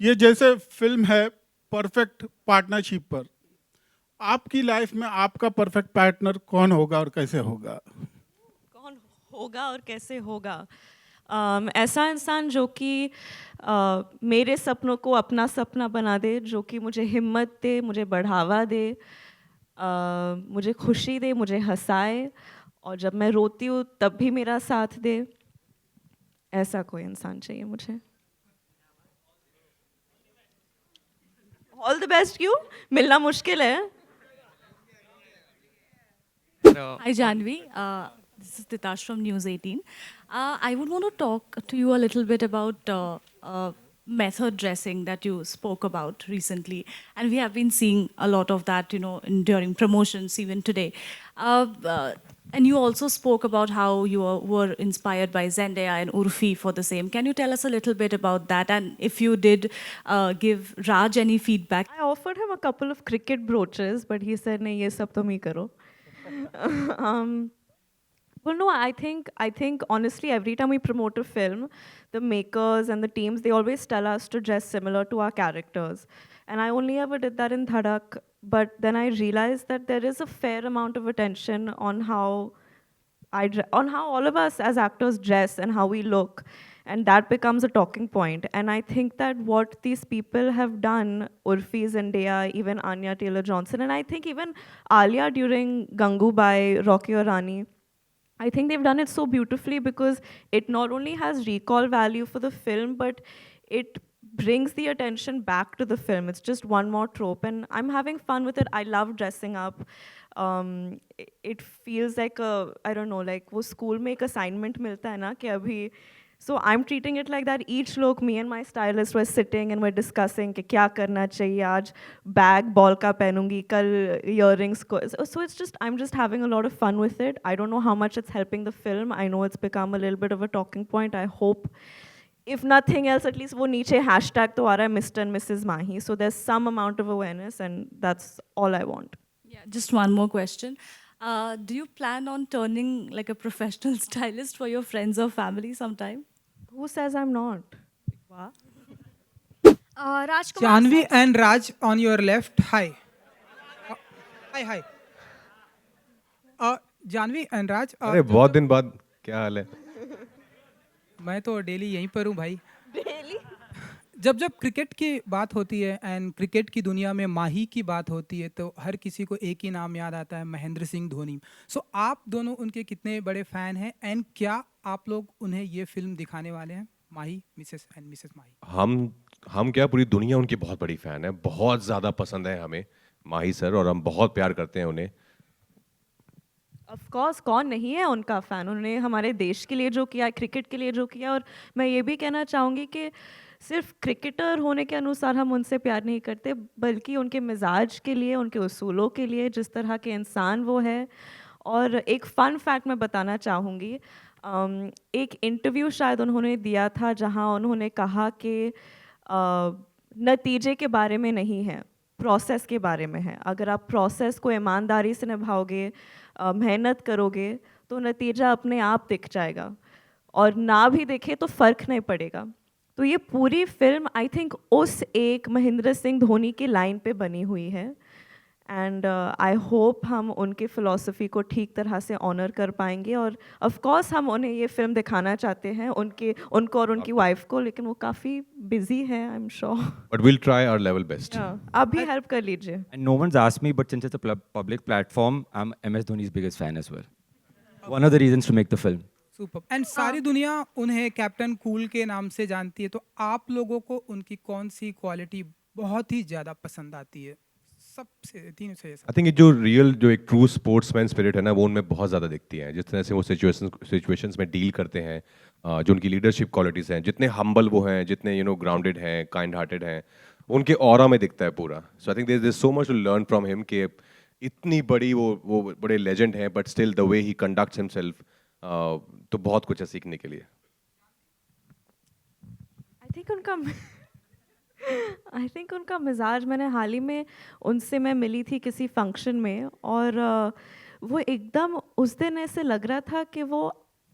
ये जैसे फिल्म है परफेक्ट पार्टनरशिप पर, आपकी लाइफ में आपका परफेक्ट पार्टनर कौन होगा और कैसे होगा? कौन होगा और कैसे होगा? ऐसा इंसान जो कि मेरे सपनों को अपना सपना बना दे, जो कि मुझे हिम्मत दे, मुझे बढ़ावा दे, मुझे खुशी दे, मुझे हंसाए, और जब मैं रोती हूँ तब भी मेरा साथ दे। ऐसा कोई इंसान चाहिए मुझे। ऑल द बेस्ट क्यों? मिलना मुश्किल है। Hi, Janvi. This is Titash from News 18. I would want to talk to you a little bit about method dressing that you spoke about recently. And we have been seeing a lot of that, during promotions, even today. And you also spoke about how you were inspired by Zendaya and Urfi for the same. Can you tell us a little bit about that? And if you did give Raj any feedback? I offered him a couple of cricket brooches, but he said, "नहीं, ये सब तुम ही करो." um, well, no, I think honestly, every time we promote a film, the makers and the teams, they always tell us to dress similar to our characters. And I only ever did that in Dhadak, but then I realized that there is a fair amount of attention on how on how all of us as actors dress and how we look, and that becomes a talking point. And I think that what these people have done, Urfi, Zendaya, even Anya Taylor-Johnson, and I think even Alia during Gangubai, Rocky or Rani, I think they've done it so beautifully because it not only has recall value for the film, but it brings the attention back to the film. It's just one more trope, and I'm having fun with it. I love dressing up. It feels like a, I don't know, like वो school में एक assignment मिलता है ना कि अभी, so I'm treating it like that. Each look, me and my stylist were sitting and we're discussing कि क्या करना चाहिए आज, bag ball का पहनूंगी, कल earrings को. So it's just, I'm just having a lot of fun with it. I don't know how much it's helping the film. I know it's become a little bit of a talking point. I hope, if nothing else, at least वो नीचे hashtag तो आ रहा है Mr. and Mrs. Mahi. So there's some amount of awareness, and that's all I want. Yeah, just one more question. Do you plan on turning like a professional stylist for your friends or family sometime? Who says I'm not? Wow. Rajkumar Janvi sir, and Raj on your left. Hi. Hi. Jahnavi and Raj अरे बहुत दिन बाद क्या हाल है? मैं तो daily यहीं पर हूँ भाई। जब जब क्रिकेट की बात होती है एंड क्रिकेट की दुनिया में माही की बात होती है तो हर किसी को एक ही नाम याद आता है, महेंद्र सिंह धोनी। सो आप दोनों उनके कितने बड़े फैन हैं एंड क्या आप लोग उन्हें ये फिल्म दिखाने वाले हैं, माही, मिसेस एंड मिसेस माही? हम क्या, पूरी दुनिया उनकी बहुत बड़ी फैन है, बहुत ज़्यादा पसंद है हमें माही सर, और हम बहुत प्यार करते हैं उन्हें। ऑफ कोर्स, कौन नहीं है उनका फ़ैन? उन्होंने हमारे देश के लिए जो किया, क्रिकेट के लिए जो किया, और मैं ये भी कहना चाहूँगी कि सिर्फ क्रिकेटर होने के अनुसार हम उनसे प्यार नहीं करते, बल्कि उनके मिजाज के लिए, उनके उसूलों के लिए, जिस तरह के इंसान वो है। और एक फ़न फैक्ट मैं बताना चाहूँगी, एक इंटरव्यू शायद उन्होंने दिया था जहाँ उन्होंने कहा कि नतीजे के बारे में नहीं है, प्रोसेस के बारे में है। अगर आप प्रोसेस को ईमानदारी से निभाओगे, मेहनत करोगे, तो नतीजा अपने आप दिख जाएगा, और ना भी दिखे तो फ़र्क नहीं पड़ेगा। तो ये पूरी फिल्म आई थिंक उस एक महेंद्र सिंह धोनी की लाइन पे बनी हुई है, एंड आई होप हम उनकी फ़िलॉसफी को ठीक तरह से ऑनर कर पाएंगे। और ऑफ कोर्स हम उन्हें ये फिल्म दिखाना चाहते हैं, उनको और उनकी वाइफ को, लेकिन वो काफ़ी बिजी है, I am sure. But will try our level best. आप भी हेल्प कर लीजिए। And no one's asked me, but since it's a public platform, I'm MS Dhoni's biggest fan as well. One of the reasons to make the film. Super. And सारी दुनिया उन्हें captain cool के नाम से जानती है, तो आप लोगों को उनकी कौन सी क्वालिटी बहुत ही ज़्यादा पसंद आती है? सबसे तीनों से। आई थिंक जो एक ट्रू स्पोर्ट्समैन स्पिरिट है ना, वो उनमें बहुत ज़्यादा दिखती है। जिस तरह से वो सिचुएशंस में डील करते हैं, जो उनकी लीडरशिप क्वालिटीज़ हैं, जितने हम्बल वो हैं, जितने ग्राउंडेड हैं, काइंड हार्टेड हैं, उनके ऑरा में दिखता है पूरा। So I think there is so much to learn from him कि इतनी बड़ी वो बड़े लेजेंड हैं, but still the way he conducts himself, तो बहुत कुछ है सीखने के लिए। आई थिंक उनका मिजाज, मैंने हाल ही में उनसे मैं मिली थी किसी फंक्शन में, और वो एकदम उस दिन ऐसे लग रहा था कि वो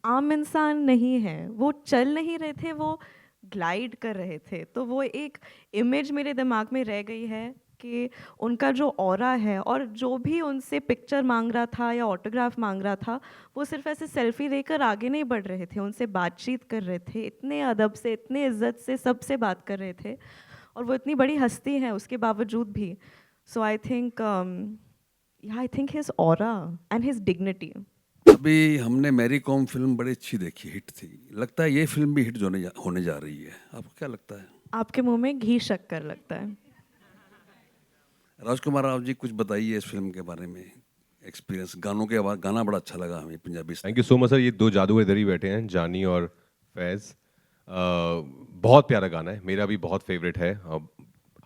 आम इंसान नहीं है, वो चल नहीं रहे थे, वो ग्लाइड कर रहे थे, तो वो एक इमेज मेरे दिमाग में रह गई है कि उनका जो ऑरा है, और जो भी उनसे पिक्चर मांग रहा था या ऑटोग्राफ मांग रहा था, वो सिर्फ ऐसे सेल्फी देकर आगे नहीं बढ़ रहे थे, उनसे बातचीत कर रहे थे, इतने अदब से, इतने इज्जत से सबसे बात कर रहे थे, और वो इतनी बड़ी हस्ती है उसके बावजूद भी. So I think I think his aura and his dignity. अभी हमने मैरी कॉम फिल्म बड़ी अच्छी देखी, हिट थी. लगता है ये फिल्म भी हिट होने जा रही है. आपको क्या लगता है? आपके मुंह में घी शक्कर लगता है. राजकुमार राव जी, कुछ बताइए इस फिल्म के बारे में, एक्सपीरियंस. गानों के आवाज, गाना बड़ा अच्छा लगा हमें पंजाबी से. Thank you so much sir. ये दो जादूगर इधर ही बैठे हैं, जानी और फैज़. बहुत प्यारा गाना है, मेरा भी बहुत फेवरेट है.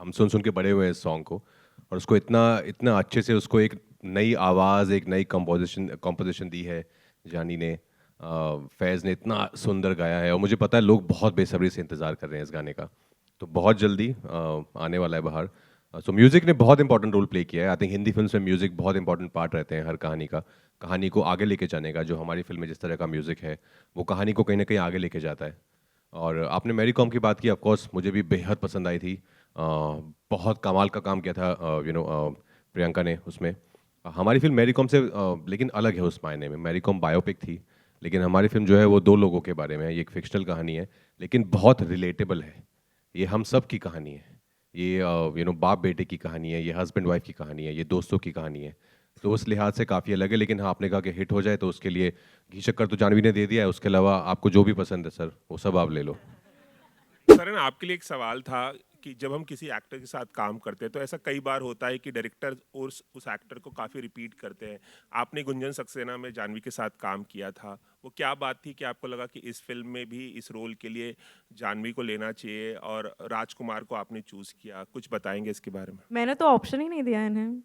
हम सुन सुन के बड़े हुए हैं इस सॉन्ग को, और उसको इतना इतना अच्छे से उसको एक नई आवाज़, एक नई कंपोजिशन दी है जानी ने. फैज़ ने इतना सुंदर गाया है, और मुझे पता है लोग बहुत बेसब्री से इंतज़ार कर रहे हैं इस गाने का, तो बहुत जल्दी आने वाला है बाहर. सो म्यूज़िक ने बहुत इंपॉर्टेंट रोल प्ले किया है. आई थिंक हिंदी फिल्म में म्यूज़िक बहुत इंपॉर्टेंट पार्ट रहते हैं हर कहानी का, कहानी को आगे लेके जाने का. जो हमारी फिल्म में जिस तरह का म्यूज़िक है, वो कहानी को कहीं ना कहीं आगे लेके जाता है. और आपने मैरी कॉम की बात की, ऑफ कोर्स मुझे भी बेहद पसंद आई थी. बहुत कमाल का काम किया था प्रियंका ने उसमें. हमारी फिल्म मैरी कॉम से लेकिन अलग है उस मायने में. मैरी कॉम बायोपिक थी, लेकिन हमारी फिल्म जो है वो दो लोगों के बारे में है. ये एक फिक्शनल कहानी है, लेकिन बहुत रिलेटेबल है. ये हम सब की कहानी है. ये बाप बेटे की कहानी है, ये हस्बैंड वाइफ की कहानी है, ये दोस्तों की कहानी है. तो उस लिहाज से काफ़ी अलग है. लेकिन हाँ, आपने कहा कि हिट हो जाए तो उसके लिए घी शक्कर तो जानवी ने दे दिया है. उसके अलावा आपको जो भी पसंद है सर, वो सब आप ले लो. करण, आपके लिए एक सवाल था कि जब हम किसी एक्टर के साथ काम करते हैं तो ऐसा कई बार होता है कि डायरेक्टर उस एक्टर को काफ़ी रिपीट करते हैं. आपने गुंजन सक्सेना में जानवी के साथ काम किया था, वो क्या बात थी कि आपको लगा कि इस फिल्म में भी इस रोल के लिए जानवी को लेना चाहिए और राजकुमार को आपने चूज़ किया? कुछ बताएंगे इसके बारे में? मैंने तो ऑप्शन ही नहीं दिया इन्हें.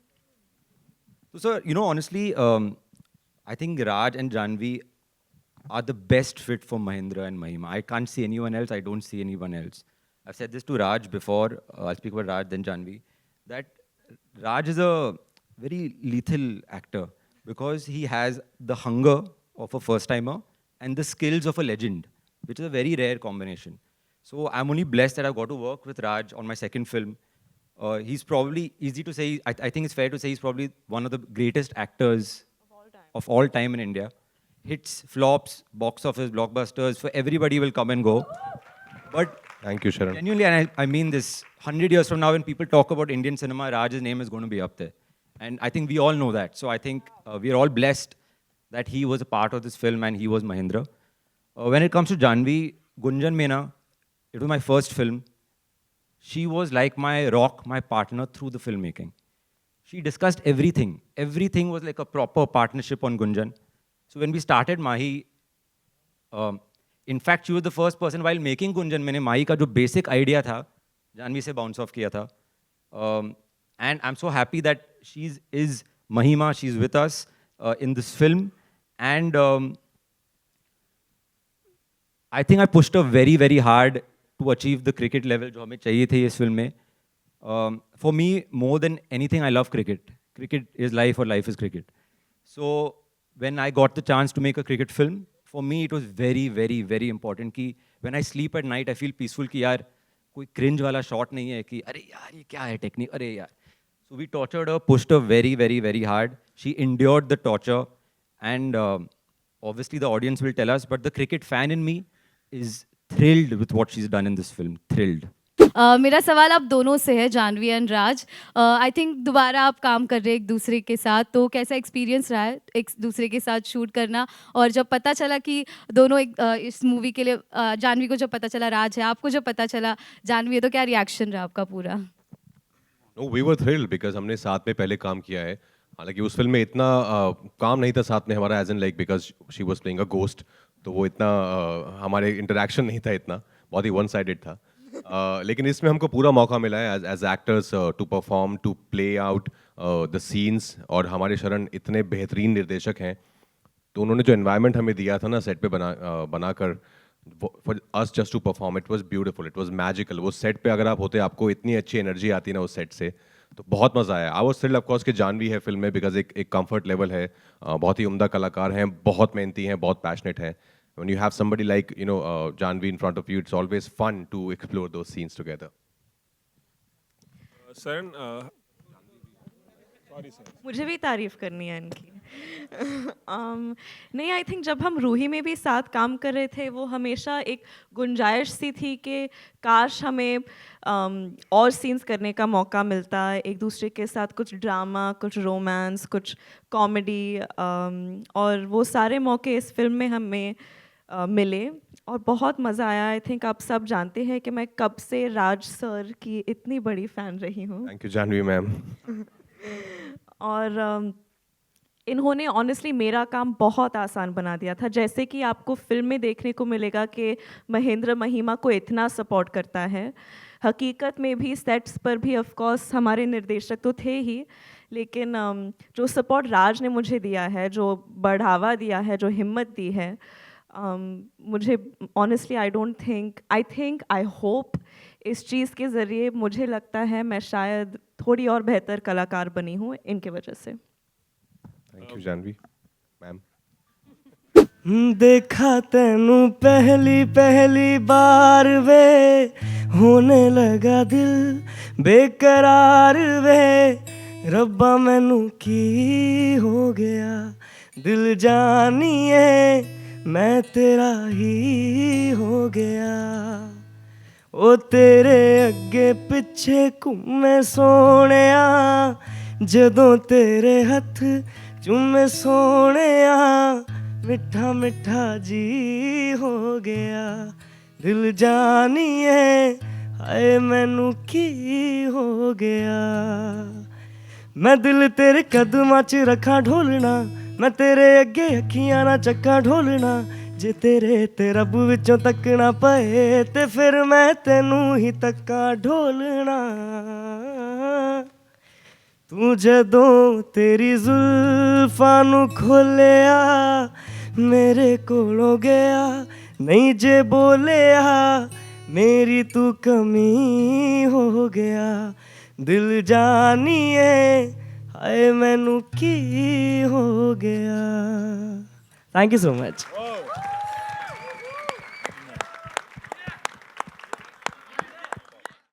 So, sir, honestly, I think Raj and Janvi are the best fit for Mahindra and Mahima. I can't see anyone else. I don't see anyone else. I've said this to Raj before. I'll speak about Raj, then Janvi. That Raj is a very lethal actor because he has the hunger of a first-timer and the skills of a legend, which is a very rare combination. So I'm only blessed that I've got to work with Raj on my second film. He's probably, easy to say, I think it's fair to say he's probably one of the greatest actors of all time in India. Hits, flops, box office, blockbusters, for everybody will come and go. But Thank you, Sharon. genuinely, and I mean this, 100 years from now, when people talk about Indian cinema, Raj's name is going to be up there. And I think we all know that. So I think we are all blessed that he was a part of this film and he was Mahindra. When it comes to Janvi, Gunjan Mena, it was my first film. She was like my rock, my partner through the filmmaking. She discussed everything. Everything was like a proper partnership on Gunjan. So when we started Mahi, in fact, she was the first person while making Gunjan, मैंने Mahi का जो basic idea था, जानवी से bounce off किया था. And I'm so happy that is Mahima, she's with us in this film. And I think I pushed her very, very hard to achieve the cricket level जो हमें चाहिए थे इस film में. For me, more than anything, I love cricket. Cricket is life or life is cricket. So when I got the chance to make a cricket film, for me it was very, very, very important कि when I sleep at night, I feel peaceful कि यार कोई cringe वाला shot नहीं है कि अरे यार ये क्या है technique, अरे यार. So we tortured her, pushed her very, very, very hard. She endured the torture, and obviously the audience will tell us, but the cricket fan in me is thrilled with what she's done in this film. Thrilled. मेरा सवाल आप दोनों से है, Janhvi and Raj. I think दोबारा आप काम कर रहे हैं एक दूसरे के साथ, तो कैसा एक्सपीरियंस रहा है एक दूसरे के साथ शूट करना? और जब पता चला कि दोनों इस मूवी के लिए, जानवी को जब पता चला राज है, आपको जब पता चला जानवी है, तो क्या रिएक्शन रहा आपका पूरा? No, we were thrilled because हमने साथ में पहले काम किया है. हालांकि उस फिल्म में इतना काम नहीं था साथ में हमारा, as in like because she was playing a ghost, तो वो इतना हमारे इंटरेक्शन नहीं था, इतना बहुत ही वन साइडेड था. लेकिन इसमें हमको पूरा मौका मिला है as actors to perform, to play out the scenes. और हमारे शरण इतने बेहतरीन निर्देशक हैं, तो उन्होंने जो एनवायरनमेंट हमें दिया था ना सेट पे बनाकर, for us just to perform, it was beautiful, it was magical. वो सेट पे अगर आप होते, आपको इतनी अच्छी एनर्जी आती ना उस सेट से, तो बहुत मज़ा आया. I was thrilled of course कि जानवी है फिल्म में, बिकॉज एक कंफर्ट लेवल है, बहुत ही उम्दा कलाकार हैं, बहुत मेहनती हैं, बहुत पैशनेट हैं. when you have somebody like, you know, Janvi in front of you, it's always fun to explore those scenes together. Saran sorry sir मुझे भी तारीफ करनी है इनकी नहीं, आई थिंक जब हम रूही में भी साथ काम कर रहे थे, वो हमेशा एक गुंजाइश सी थी कि काश हमें और सीन्स करने का मौका मिलता, एक दूसरे के साथ कुछ ड्रामा, कुछ रोमांस, कुछ कॉमेडी, और वो सारे मौके इस फिल्म में हमें मिले और बहुत मज़ा आया। आई थिंक आप सब जानते हैं कि मैं कब से राज सर की इतनी बड़ी फ़ैन रही हूँ, Thank you, Janvi ma'am. और इन्होंने ऑनेस्टली मेरा काम बहुत आसान बना दिया था। जैसे कि आपको फिल्म में देखने को मिलेगा कि महेंद्र महिमा को इतना सपोर्ट करता है, हकीकत में भी सेट्स पर भी ऑफ कोर्स हमारे निर्देशक तो थे ही, लेकिन जो सपोर्ट राज ने मुझे दिया है, जो बढ़ावा दिया है, जो हिम्मत दी है, मुझे ऑनेस्टली आई होप इस चीज़ के ज़रिए मुझे लगता है मैं शायद थोड़ी और बेहतर कलाकार बनी हूँ इनके वजह से। Thank you, Janvi ma'am. देखा तेनू पहली पहली बार वे, होने लगा दिल बेकरार वे, रब्बा मैनू की हो गया, दिल जानिए मैं तेरा ही हो गया, ओ तेरे अगे पिछे घूमे सोनिया, जदों तेरे हथ चूमे सोनिया, मिठा मिठा जी हो गया, दिल जानिए हाय मैनू की हो गया, मैं दिल तेरे कदमां च रखा ढोलना, मैं तेरे अगे अखियां ना चक्का ढोलना, जे तेरे ते रब विचों तकना पए ते फिर मैं तेनू ही तक्का ढोलना, तू जदों तेरी जुल्फां नू खोलिया, मेरे कोलों गया नहीं जे बोलिया, मेरी तू कमी हो गया, दिल जानिए हाय मैनू की हो गया। Thank you so much.